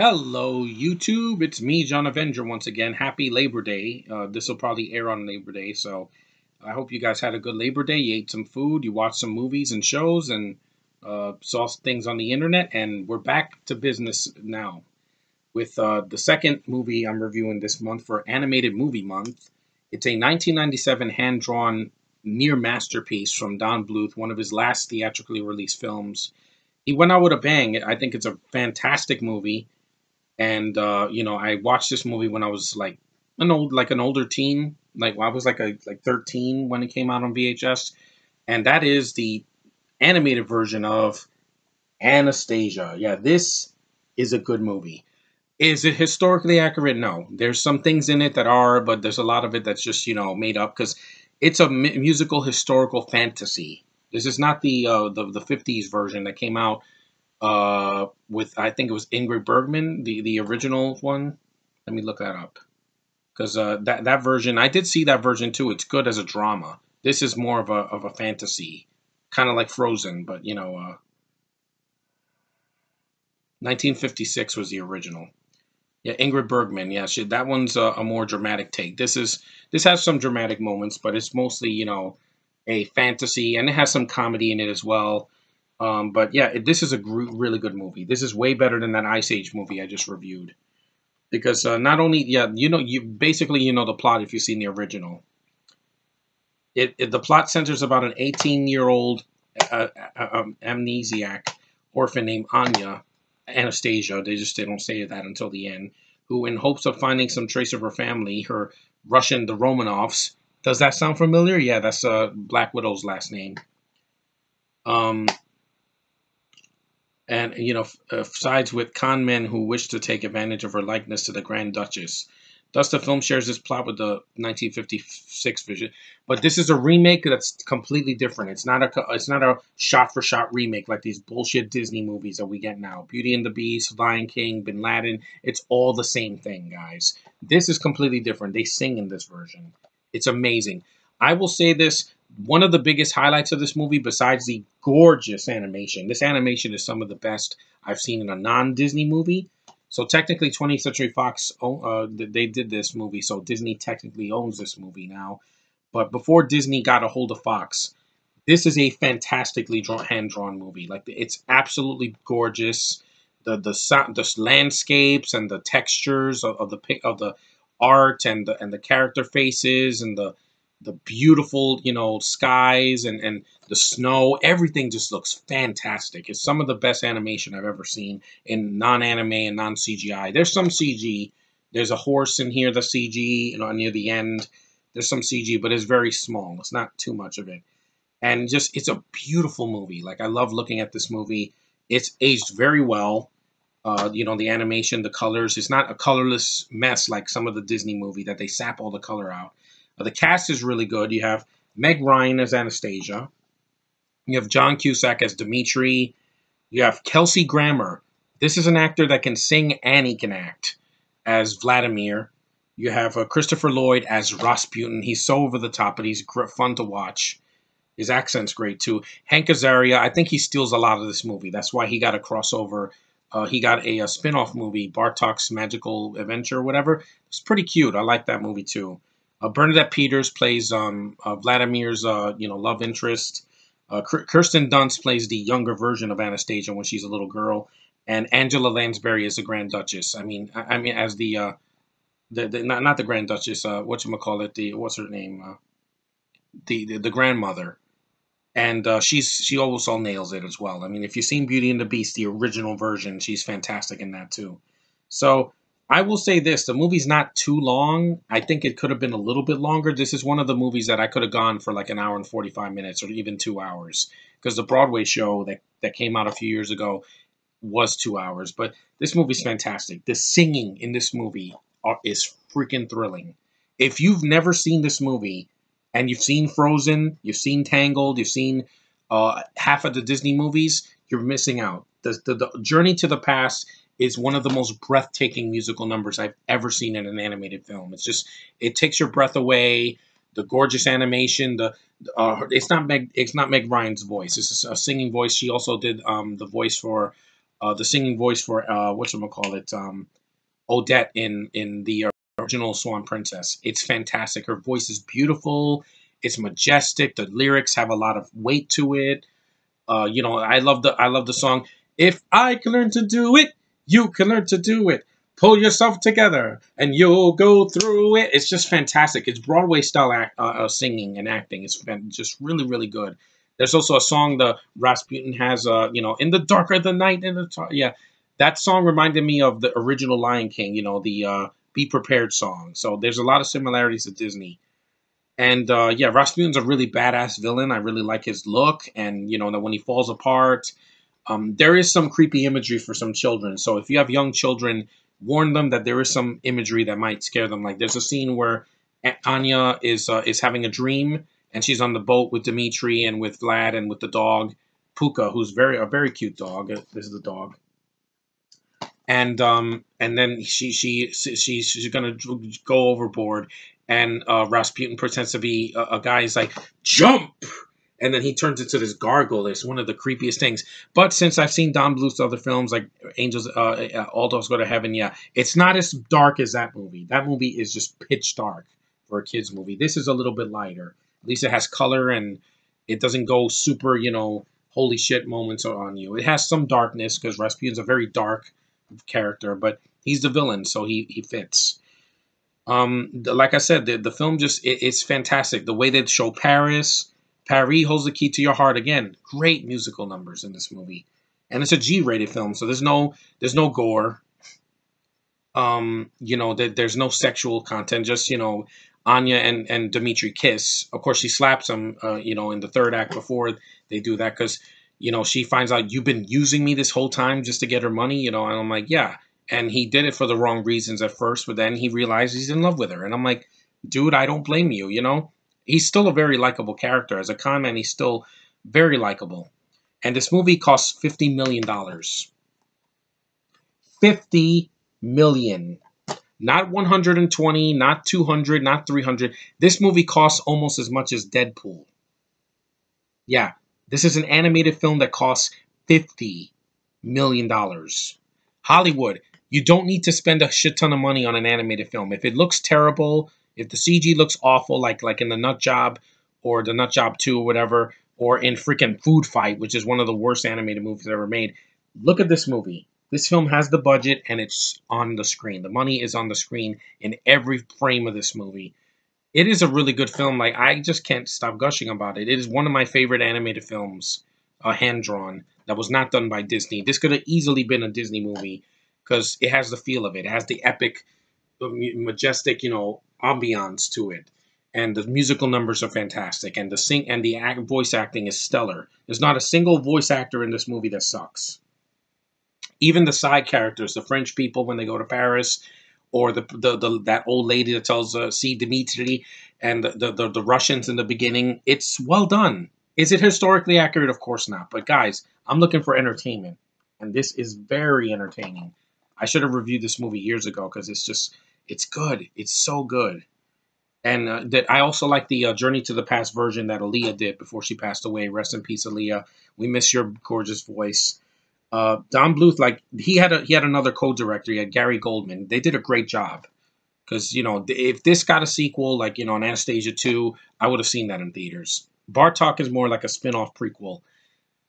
Hello, YouTube. It's me, John Avenger, once again. Happy Labor Day. This will probably air on Labor Day, so I hope you guys had a good Labor Day. You ate some food, you watched some movies and shows, and saw things on the internet. And we're back to business now with the second movie I'm reviewing this month for Animated Movie Month. It's a 1997 hand drawn near masterpiece from Don Bluth, one of his last theatrically released films. He went out with a bang. I think it's a fantastic movie, and I watched this movie when I was like an older teen. Like I was like 13 when it came out on VHS, and that is the animated version of Anastasia. Yeah, this is a good movie. Is it historically accurate? No. There's some things in it that are, but there's a lot of it that's just made up because it's a musical historical fantasy. This is not the 50s version that came out with, I think it was Ingrid Bergman, the original one. Let me look that up because that version, I did see that version too. It's good as a drama. This is more of a fantasy, kind of like Frozen, but 1956 was the original. Yeah, Ingrid Bergman. Yeah, that one's a more dramatic take. This has some dramatic moments, but it's mostly a fantasy, and it has some comedy in it as well. But yeah, this is a really good movie. This is way better than that Ice Age movie I just reviewed because not only you basically the plot if you've seen the original. The plot centers about an 18-year-old amnesiac orphan named Anastasia. They don't say that until the end. Who, in hopes of finding some trace of her family, her the Romanovs. Does that sound familiar? Yeah, that's Black Widow's last name. Um, and sides with con men who wish to take advantage of her likeness to the Grand Duchess. Thus, the film shares this plot with the 1956 vision, but this is a remake that's completely different. It's not a shot for shot remake like these bullshit Disney movies that we get now. Beauty and the Beast, Lion King, Bin Laden. It's all the same thing, guys. This is completely different. They sing in this version. It's amazing. I will say this: one of the biggest highlights of this movie, besides the gorgeous animation, this animation is some of the best I've seen in a non-Disney movie. So technically, 20th Century Fox, they did this movie, so Disney technically owns this movie now. But before Disney got a hold of Fox, this is a fantastically hand-drawn movie. Like, it's absolutely gorgeous. The landscapes and the textures of the art and the character faces and the beautiful skies and the snow, everything just looks fantastic. It's some of the best animation I've ever seen in non-anime and non-CGI. There's some CG. There's a horse in here, the CG, near the end. There's some CG, but it's very small. It's not too much of it. And just, it's a beautiful movie. Like, I love looking at this movie. It's aged very well. The animation, the colors. It's not a colorless mess like some of the Disney movie that they sap all the color out. The cast is really good. You have Meg Ryan as Anastasia. You have John Cusack as Dimitri. You have Kelsey Grammer. This is an actor that can sing and he can act as Vladimir. You have Christopher Lloyd as Rasputin. He's so over the top, but he's fun to watch. His accent's great too. Hank Azaria, I think he steals a lot of this movie. That's why he got a crossover. He got a spin-off movie, Bartok's Magical Adventure or whatever. It's pretty cute. I like that movie too. Bernadette Peters plays Vladimir's love interest. Kirsten Dunst plays the younger version of Anastasia when she's a little girl, and Angela Lansbury is the Grand Duchess. I mean as the not the Grand Duchess. Whatchamacallit, what's her name? The grandmother, and she also nails it as well. I mean, if you've seen Beauty and the Beast, the original version, she's fantastic in that too. So I will say this: the movie's not too long. I think it could have been a little bit longer. This is one of the movies that I could have gone for like an hour and 45 minutes, or even 2 hours, because the Broadway show that came out a few years ago was 2 hours. But this movie's fantastic. The singing in this movie is freaking thrilling. If you've never seen this movie, and you've seen Frozen, you've seen Tangled, you've seen half of the Disney movies, you're missing out. The Journey to the Past is one of the most breathtaking musical numbers I've ever seen in an animated film. It takes your breath away. The gorgeous animation, it's not Meg Ryan's voice. It's a singing voice. She also did the voice for the singing voice for whatchamacallit, Odette in the original Swan Princess. It's fantastic. Her voice is beautiful. It's majestic. The lyrics have a lot of weight to it. I love the song. If I can learn to do it, you can learn to do it. Pull yourself together, and you'll go through it. It's just fantastic. It's Broadway style singing and acting. It's just really, really good. There's also a song the Rasputin has. In the dark of the night, yeah, that song reminded me of the original Lion King. The Be Prepared song. So there's a lot of similarities to Disney. And yeah, Rasputin's a really badass villain. I really like his look, and that when he falls apart, there is some creepy imagery for some children. So if you have young children, warn them that there is some imagery that might scare them. Like there's a scene where Anya is having a dream, and she's on the boat with Dimitri and with Vlad and with the dog Puka, who's a very cute dog. This is the dog. And then she's gonna go overboard, and Rasputin pretends to be a guy. He's like, jump, and then he turns into this gargoyle. It's one of the creepiest things. But since I've seen Don Bluth's other films like Angels, All Dogs Go to Heaven, yeah, it's not as dark as that movie. That movie is just pitch dark for a kids movie. This is a little bit lighter. At least it has color, and it doesn't go super, holy shit moments on you. It has some darkness because Rasputin's a very dark character, but he's the villain, so he fits. Like I said, the film it's fantastic. The way they show Paris holds the key to your heart. Again, great musical numbers in this movie, and it's a G-rated film, so there's no gore. There's no sexual content. Just Anya and Dimitri kiss. Of course, she slaps him. In the third act before they do that because she finds out you've been using me this whole time just to get her money. And I'm like, yeah. And he did it for the wrong reasons at first, but then he realized he's in love with her. And I'm like, dude, I don't blame you. He's still a very likable character. As a con man, he's still very likable. And this movie costs $50 million. $50 million. Not 120, not 200, not 300. This movie costs almost as much as Deadpool. Yeah, this is an animated film that costs $50 million. Hollywood, you don't need to spend a shit ton of money on an animated film. If it looks terrible, if the CG looks awful, like in The Nut Job or The Nut Job 2 or whatever, or in freaking Food Fight, which is one of the worst animated movies ever made, look at this movie. This film has the budget, and it's on the screen. The money is on the screen in every frame of this movie. It is a really good film. Like, I just can't stop gushing about it. It is one of my favorite animated films, hand-drawn, that was not done by Disney. This could have easily been a Disney movie because it has the feel of it. It has the epic, majestic, ambiance to it. And the musical numbers are fantastic. And the voice acting is stellar. There's not a single voice actor in this movie that sucks. Even the side characters, the French people when they go to Paris, or that old lady that tells see Dimitri, and the Russians in the beginning, it's well done. Is it historically accurate? Of course not. But guys, I'm looking for entertainment, and this is very entertaining. I should have reviewed this movie years ago because it's good. It's so good. And that I also like the Journey to the Past version that Aaliyah did before she passed away. Rest in peace, Aaliyah. We miss your gorgeous voice. Don Bluth, like he had another co-director. He had Gary Goldman. They did a great job because if this got a sequel, like an Anastasia 2, I would have seen that in theaters. Bartok is more like a spin-off prequel,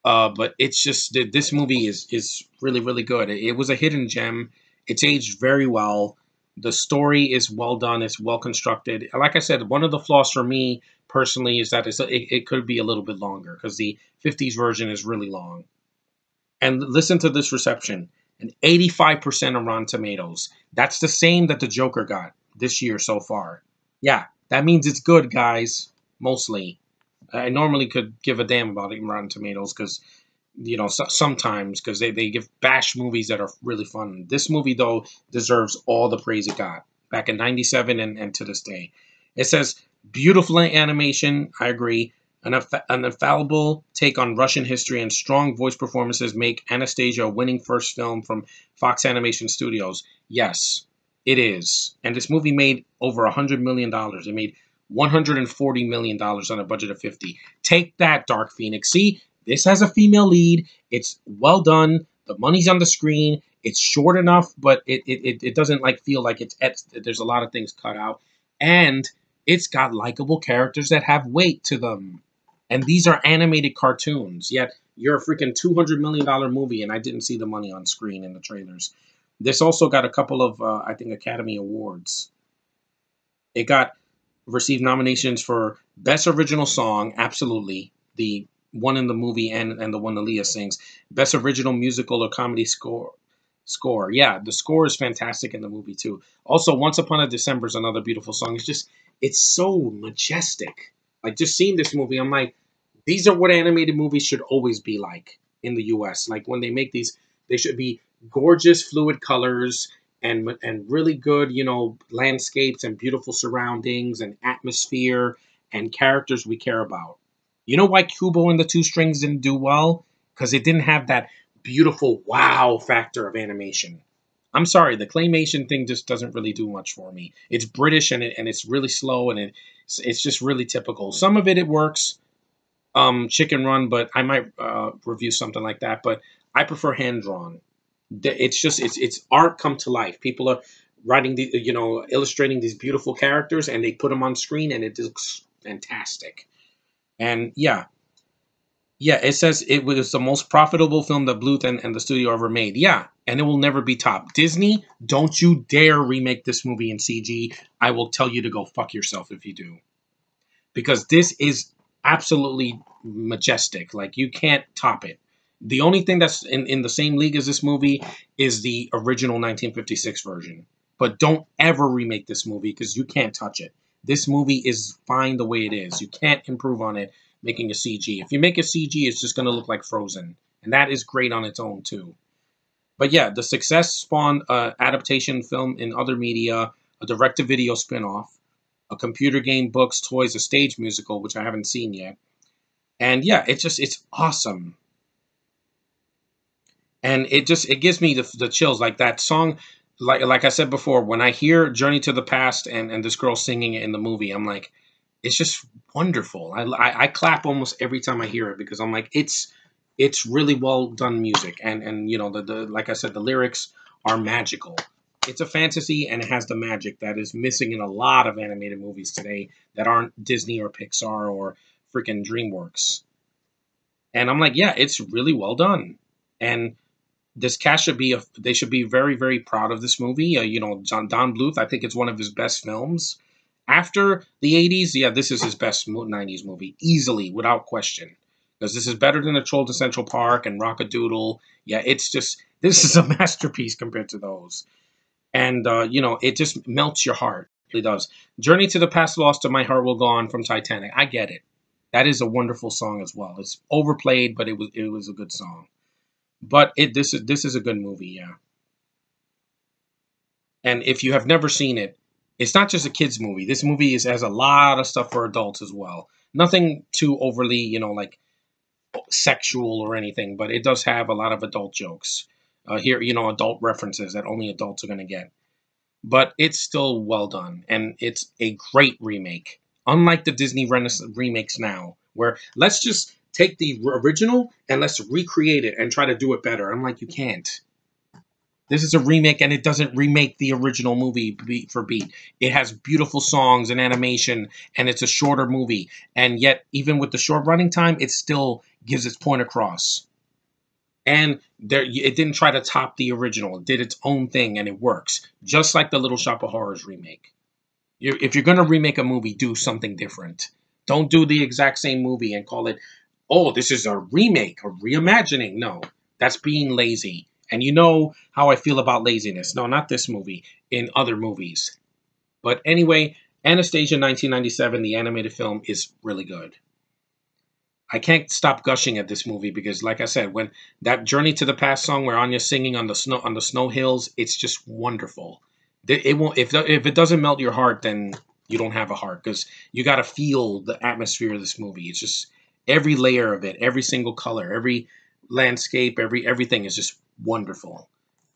but it's just this movie is really, really good. It was a hidden gem. It's aged very well. The story is well done. It's well constructed. Like I said, one of the flaws for me personally is that it could be a little bit longer because the '50s version is really long. And listen to this reception, an 85% on Rotten Tomatoes. That's the same that the Joker got this year so far. Yeah, that means it's good, guys, mostly. I normally could give a damn about it in Rotten Tomatoes because, sometimes because they give bash movies that are really fun. This movie, though, deserves all the praise it got back in '97 and to this day. It says, beautiful animation, I agree. An infallible take on Russian history and strong voice performances make Anastasia a winning first film from Fox Animation Studios. Yes, it is. And this movie made over $100 million. It made $140 million on a budget of 50. Take that, Dark Phoenix. See, this has a female lead. It's well done. the money's on the screen. It's short enough, but it doesn't like feel like there's a lot of things cut out, and it's got likable characters that have weight to them. And these are animated cartoons. Yet you're a freaking $200 million movie, and I didn't see the money on screen in the trailers. This also got a couple of I think Academy Awards. It got received nominations for Best Original Song, absolutely. The one in the movie and the one Aaliyah sings. Best Original Musical or Comedy Score. Yeah, the score is fantastic in the movie too. Also, Once Upon a December is another beautiful song. It's so majestic. Like just seeing this movie, I'm like, these are what animated movies should always be like in the US. Like when they make these, they should be gorgeous fluid colors and really good, landscapes and beautiful surroundings and atmosphere and characters we care about. You know why Kubo and the Two Strings didn't do well? Because it didn't have that beautiful wow factor of animation. I'm sorry, the claymation thing just doesn't really do much for me. It's British and it's really slow and it's just really typical. Some of it works, Chicken Run, but I might review something like that. But I prefer hand drawn. It's art come to life. People are writing illustrating these beautiful characters, and they put them on screen, and it looks fantastic. And yeah, it says it was the most profitable film that Bluth and the studio ever made. Yeah, and it will never be topped. Disney, don't you dare remake this movie in CG. I will tell you to go fuck yourself if you do. Because this is absolutely majestic. Like, you can't top it. The only thing that's in the same league as this movie is the original 1956 version. But don't ever remake this movie because you can't touch it. This movie is fine the way it is. You can't improve on it making a CG. If you make a CG, it's just going to look like Frozen. And that is great on its own, too. But yeah, the success spawned adaptation film in other media, a direct-to-video spin-off, a computer game, books, toys, a stage musical, which I haven't seen yet. And yeah, it's awesome. And it gives me the chills. Like that song, like I said before, when I hear Journey to the Past and this girl singing it in the movie, I'm like, it's just wonderful. I clap almost every time I hear it because I'm like, it's really well done music. And the like I said, the lyrics are magical. It's a fantasy and it has the magic that is missing in a lot of animated movies today that aren't Disney or Pixar or freaking DreamWorks. And I'm like, yeah, it's really well done. And this cast they should be very, very proud of this movie. Don Bluth, I think it's one of his best films. After the 80s, yeah, this is his best 90s movie, easily, without question. Because this is better than A Troll to Central Park and Rock-a-Doodle. Yeah, this is a masterpiece compared to those. And, it just melts your heart. It really does. Journey to the Past Lost to My Heart Will Go On from Titanic. I get it. That is a wonderful song as well. It's overplayed, but it was a good song. But this is a good movie, yeah. And if you have never seen it, it's not just a kids movie. This movie has a lot of stuff for adults as well. Nothing too overly, like sexual or anything, but it does have a lot of adult jokes. Here, adult references that only adults are going to get. But it's still well done, and it's a great remake. Unlike the Disney remakes now, where let's just take the original and let's recreate it and try to do it better. I'm like, you can't. This is a remake, and it doesn't remake the original movie beat for beat. It has beautiful songs and animation, and it's a shorter movie. And yet, even with the short running time, it still gives its point across. And it didn't try to top the original. It did its own thing, and it works. Just like the Little Shop of Horrors remake. If you're going to remake a movie, do something different. Don't do the exact same movie and call it, oh, this is a remake, a reimagining. No, that's being lazy. And you know how I feel about laziness. No, not this movie. In other movies. But anyway, Anastasia 1997, the animated film, is really good. I can't stop gushing at this movie because, like I said, when that Journey to the Past song where Anya's singing on the snow hills, it's just wonderful. It won't if it doesn't melt your heart, then you don't have a heart because you got to feel the atmosphere of this movie. It's just every layer of it, every single color, every landscape, everything is just wonderful.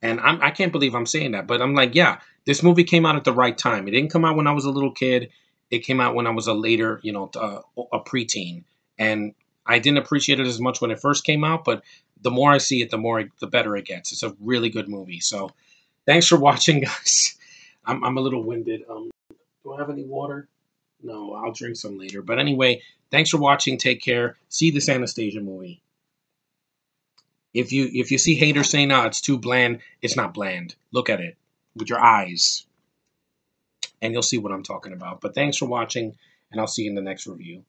And I can't believe I'm saying that, but I'm like, yeah, this movie came out at the right time. It didn't come out when I was a little kid. It came out when I was a preteen, and I didn't appreciate it as much when it first came out, but the more I see it, the better it gets. It's a really good movie. So thanks for watching, guys. I'm a little winded. Do I have any water? No, I'll drink some later. But anyway, thanks for watching. Take care. See this Anastasia movie. If you see haters saying, "No, it's too bland," it's not bland. Look at it with your eyes, and you'll see what I'm talking about. But thanks for watching, and I'll see you in the next review.